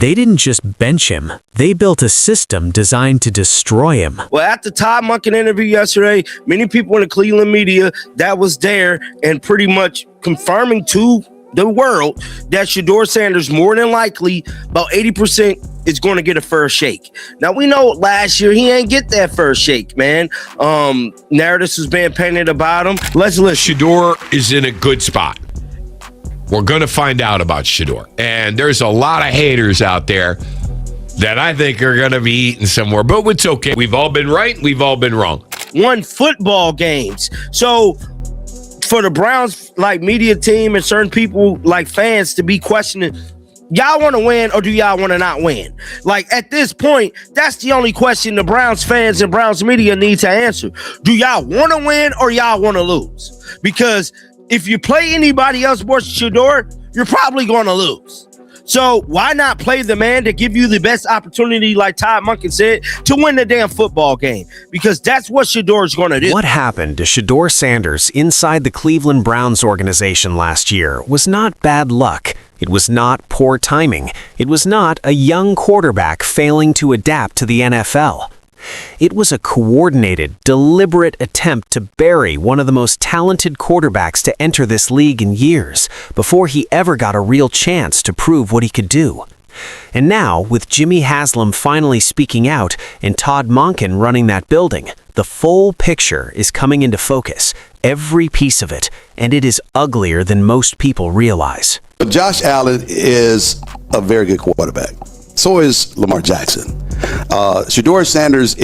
They didn't just bench him, they built a system designed to destroy him. Well, at the Todd Monken interview yesterday, many people in the Cleveland media that was there and pretty much confirming to the world that Shedeur Sanders, more than likely, about 80% is going to get a first shake. Now, we know last year he ain't get that first shake, man. Narratives was being painted about him. Let's listen. Shadur is in a good spot. We're going to find out about Shadur. And there's a lot of haters out there that I think are going to be eaten somewhere. But it's okay. We've all been right. We've all been wrong. Won football games. So for the Browns, like media team and certain people, like fans, to be questioning, y'all want to win or do y'all want to not win? Like at this point, that's the only question the Browns fans and Browns media need to answer. Do y'all want to win or y'all want to lose? Because if you play anybody else more Shadur, you're probably going to lose. So why not play the man to give you the best opportunity, like Todd Monken said, to win the damn football game? Because that's what Shadur is going to do. What happened to Shedeur Sanders inside the Cleveland Browns organization last year was not bad luck. It was not poor timing. It was not a young quarterback failing to adapt to the NFL. It was a coordinated, deliberate attempt to bury one of the most talented quarterbacks to enter this league in years before he ever got a real chance to prove what he could do. And now, with Jimmy Haslam finally speaking out and Todd Monken running that building, the full picture is coming into focus, every piece of it, and it is uglier than most people realize. Josh Allen is a very good quarterback. So is Lamar Jackson. Shedeur Sanders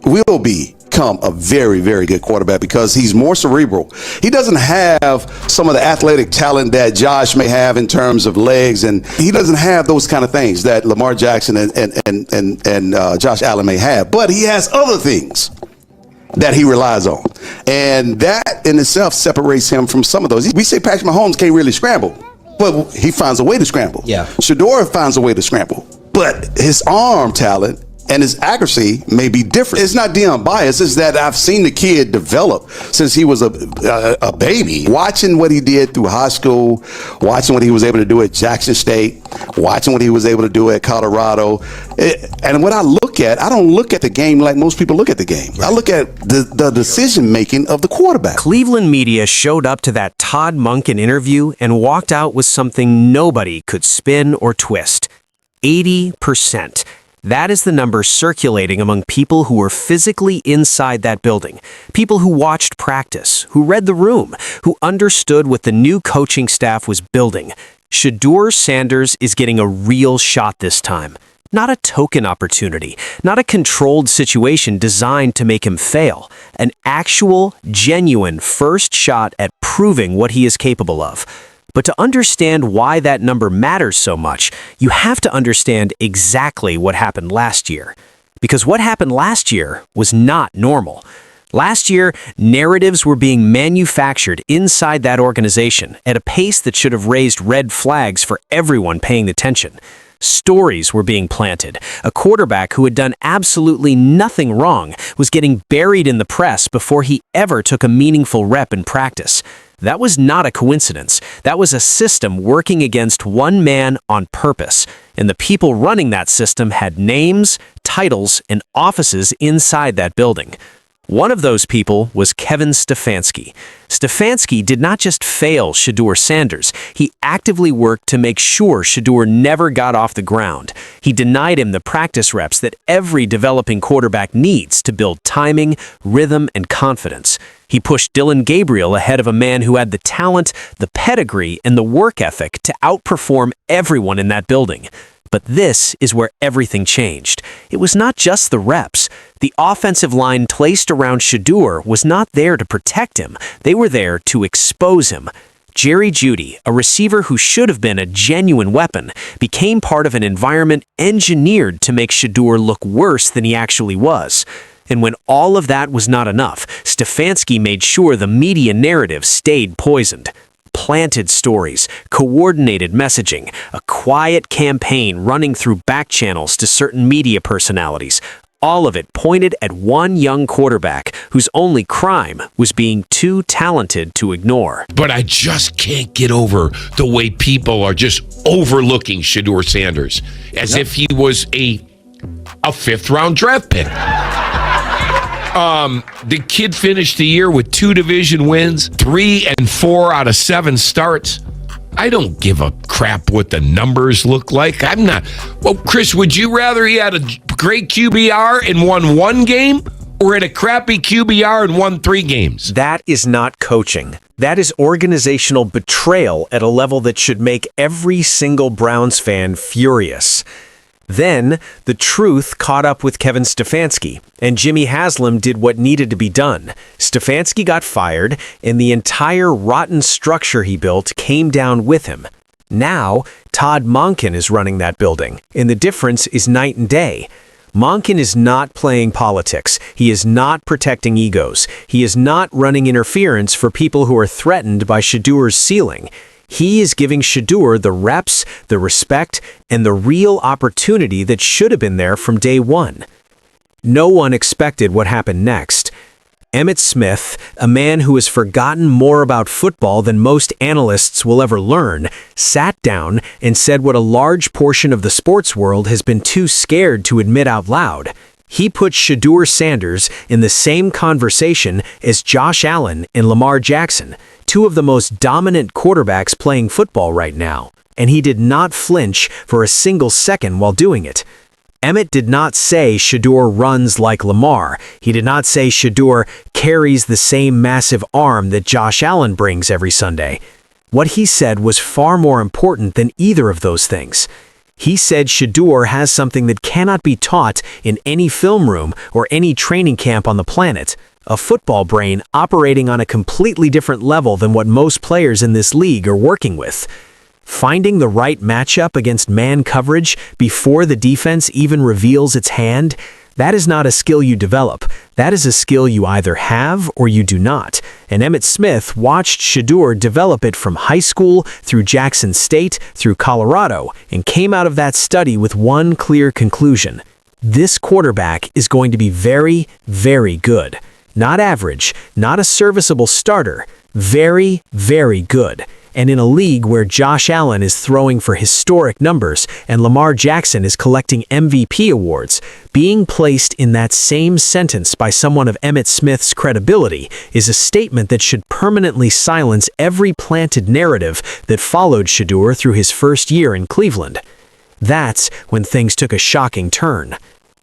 will become a very, very good quarterback because he's more cerebral. He doesn't have some of the athletic talent that Josh may have in terms of legs, and he doesn't have those kind of things that Lamar Jackson and Josh Allen may have. But he has other things that he relies on, and that in itself separates him from some of those. We say Patrick Mahomes can't really scramble, but he finds a way to scramble. Yeah, Shadur finds a way to scramble. But his arm talent and his accuracy may be different. It's not Deion bias. It's that I've seen the kid develop since he was a baby. Watching what he did through high school, watching what he was able to do at Jackson State, watching what he was able to do at Colorado. And what I look at, I don't look at the game like most people look at the game. I look at the decision-making of the quarterback. Cleveland media showed up to that Todd Monken interview and walked out with something nobody could spin or twist. 80%. That is the number circulating among people who were physically inside that building, people who watched practice, who read the room, who understood what the new coaching staff was building. Shedeur Sanders is getting a real shot this time. Not a token opportunity, not a controlled situation designed to make him fail. An actual, genuine first shot at proving what he is capable of. But to understand why that number matters so much, you have to understand exactly what happened last year. Because what happened last year was not normal. Last year, narratives were being manufactured inside that organization at a pace that should have raised red flags for everyone paying attention. Stories were being planted. A quarterback who had done absolutely nothing wrong was getting buried in the press before he ever took a meaningful rep in practice. That was not a coincidence. That was a system working against one man on purpose. And the people running that system had names, titles, and offices inside that building. One of those people was Kevin Stefanski. Stefanski did not just fail Shedeur Sanders, he actively worked to make sure Shadur never got off the ground. He denied him the practice reps that every developing quarterback needs to build timing, rhythm, and confidence. He pushed Dylan Gabriel ahead of a man who had the talent, the pedigree, and the work ethic to outperform everyone in that building. But this is where everything changed. It was not just the reps. The offensive line placed around Shadur was not there to protect him. They were there to expose him. Jerry Jeudy, a receiver who should have been a genuine weapon, became part of an environment engineered to make Shadur look worse than he actually was. And when all of that was not enough, Stefanski made sure the media narrative stayed poisoned. Planted stories, coordinated messaging, a quiet campaign running through back channels to certain media personalities, All of it pointed at one young quarterback whose only crime was being too talented to ignore. But I just can't get over the way people are just overlooking Shedeur Sanders as if he was a fifth-round draft pick. The kid finished the year with 2 division wins, 3 and 4 out of 7 starts. I don't give a crap what the numbers look like. I'm not. Well, Chris, would you rather he had a great QBR and won 1 game or had a crappy QBR and won 3 games? That is not coaching. That is organizational betrayal at a level that should make every single Browns fan furious. Then, the truth caught up with Kevin Stefanski, and Jimmy Haslam did what needed to be done. Stefanski got fired, and the entire rotten structure he built came down with him. Now, Todd Monken is running that building, and the difference is night and day. Monken is not playing politics. He is not protecting egos. He is not running interference for people who are threatened by Shedeur's ceiling. He is giving Shadur the reps, the respect, and the real opportunity that should have been there from day one. No one expected what happened next. Emmett Smith, a man who has forgotten more about football than most analysts will ever learn, sat down and said what a large portion of the sports world has been too scared to admit out loud. He put Shedeur Sanders in the same conversation as Josh Allen and Lamar Jackson, 2 of the most dominant quarterbacks playing football right now, and he did not flinch for a single second while doing it. Emmett did not say Shadur runs like Lamar. He did not say Shadur carries the same massive arm that Josh Allen brings every Sunday. What he said was far more important than either of those things. He said Shadur has something that cannot be taught in any film room or any training camp on the planet, a football brain operating on a completely different level than what most players in this league are working with. Finding the right matchup against man coverage before the defense even reveals its hand, that is not a skill you develop. That is a skill you either have or you do not. And Emmett Smith watched Shadur develop it from high school, through Jackson State, through Colorado, and came out of that study with one clear conclusion. This quarterback is going to be very, very good. Not average, not a serviceable starter. Very, very good. And in a league where Josh Allen is throwing for historic numbers and Lamar Jackson is collecting MVP awards, being placed in that same sentence by someone of Emmett Smith's credibility is a statement that should permanently silence every planted narrative that followed Shadur through his first year in Cleveland. That's when things took a shocking turn.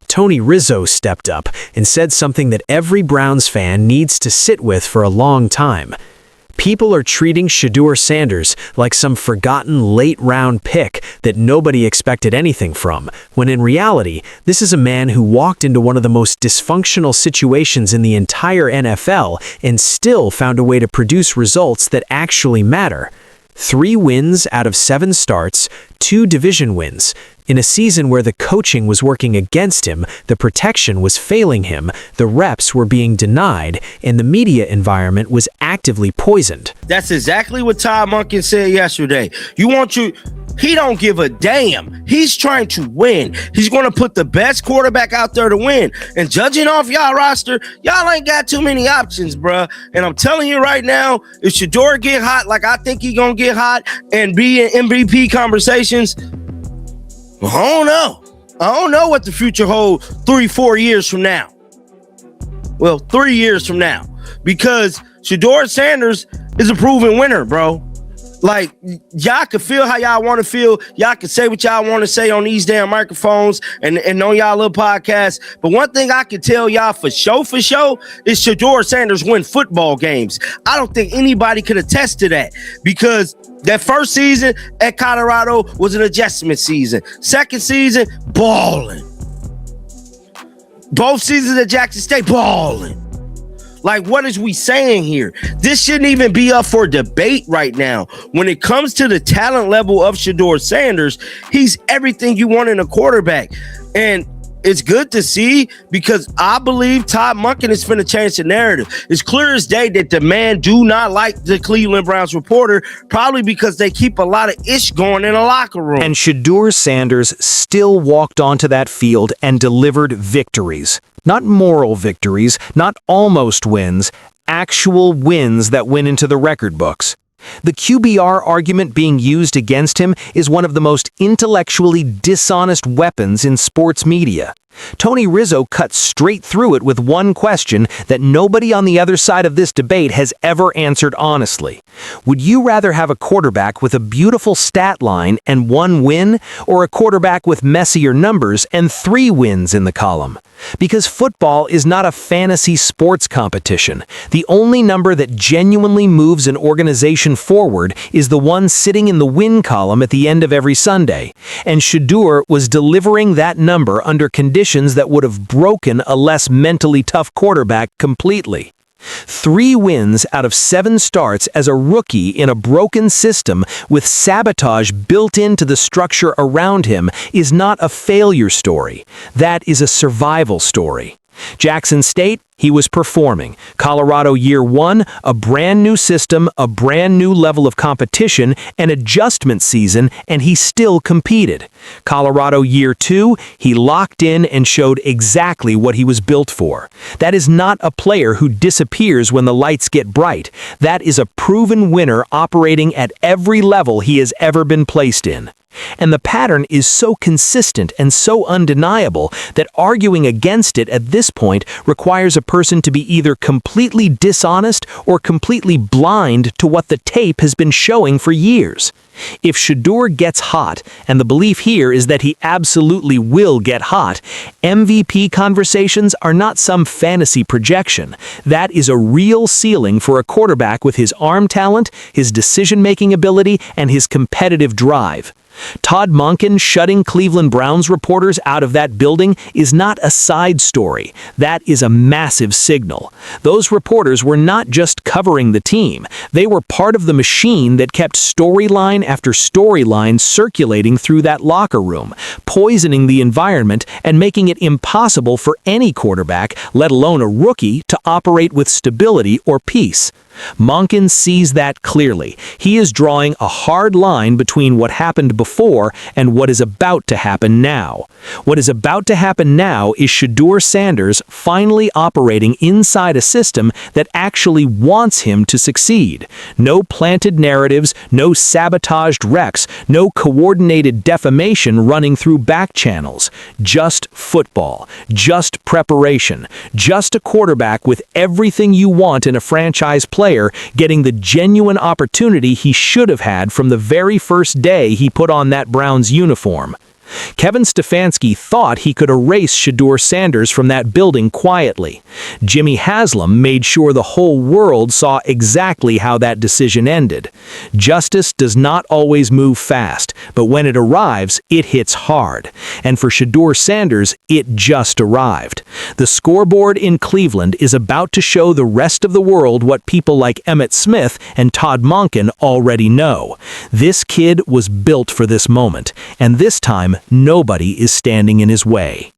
Tony Rizzo stepped up and said something that every Browns fan needs to sit with for a long time. People are treating Shedeur Sanders like some forgotten late-round pick that nobody expected anything from, when in reality, this is a man who walked into one of the most dysfunctional situations in the entire NFL and still found a way to produce results that actually matter. 3 wins out of 7 starts, 2 division wins. In a season where the coaching was working against him, the protection was failing him, the reps were being denied, and the media environment was actively poisoned. That's exactly what Todd Monken said yesterday. He don't give a damn. He's trying to win. He's going to put the best quarterback out there to win. And judging off y'all roster, y'all ain't got too many options, bruh. And I'm telling you right now, if Shadur get hot like I think he going to get hot and be in MVP conversations, I don't know. I don't know what the future holds 3-4 years from now. Well, 3 years from now. Because Shedeur Sanders is a proven winner, bro. Like, y'all can feel how y'all want to feel. Y'all can say what y'all want to say on these damn microphones and on y'all little podcasts. But one thing I can tell y'all for sure, is Shedeur Sanders win football games. I don't think anybody could attest to that because that first season at Colorado was an adjustment season. Second season, balling. Both seasons at Jackson State, balling. Like, what is we saying here? This shouldn't even be up for debate right now. When it comes to the talent level of Shedeur Sanders, he's everything you want in a quarterback. And it's good to see because I believe Todd Monken is finna change the narrative. It's clear as day that the man do not like the Cleveland Browns reporter, probably because they keep a lot of ish going in a locker room. And Shedeur Sanders still walked onto that field and delivered victories. Not moral victories, not almost wins, actual wins that went into the record books. The QBR argument being used against him is one of the most intellectually dishonest weapons in sports media. Tony Rizzo cut straight through it with one question that nobody on the other side of this debate has ever answered honestly. Would you rather have a quarterback with a beautiful stat line and 1 win, or a quarterback with messier numbers and 3 wins in the column? Because football is not a fantasy sports competition. The only number that genuinely moves an organization forward is the one sitting in the win column at the end of every Sunday. And Shadur was delivering that number under conditions that would have broken a less mentally tough quarterback completely. 3 wins out of 7 starts as a rookie in a broken system with sabotage built into the structure around him is not a failure story. That is a survival story. Jackson State, he was performing. Colorado year 1, a brand new system, a brand new level of competition, an adjustment season, and he still competed. Colorado year 2, he locked in and showed exactly what he was built for. That is not a player who disappears when the lights get bright. That is a proven winner operating at every level he has ever been placed in. And the pattern is so consistent and so undeniable that arguing against it at this point requires a person to be either completely dishonest or completely blind to what the tape has been showing for years. If Shadur gets hot, and the belief here is that he absolutely will get hot, MVP conversations are not some fantasy projection. That is a real ceiling for a quarterback with his arm talent, his decision-making ability, and his competitive drive. Todd Monken shutting Cleveland Browns reporters out of that building is not a side story. That is a massive signal. Those reporters were not just covering the team. They were part of the machine that kept storyline after storyline circulating through that locker room, poisoning the environment and making it impossible for any quarterback, let alone a rookie, to operate with stability or peace. Monken sees that clearly. He is drawing a hard line between what happened before and what is about to happen now. What is about to happen now is Shedeur Sanders finally operating inside a system that actually wants him to succeed. No planted narratives, no sabotaged recs, no coordinated defamation running through back channels. Just football, just preparation, just a quarterback with everything you want in a franchise player getting the genuine opportunity he should have had from the very first day he put on that Browns uniform. Kevin Stefanski thought he could erase Shedeur Sanders from that building quietly. Jimmy Haslam made sure the whole world saw exactly how that decision ended. Justice does not always move fast, but when it arrives, it hits hard. And for Shedeur Sanders, it just arrived. The scoreboard in Cleveland is about to show the rest of the world what people like Emmett Smith and Todd Monken already know. This kid was built for this moment, and this time, nobody is standing in his way.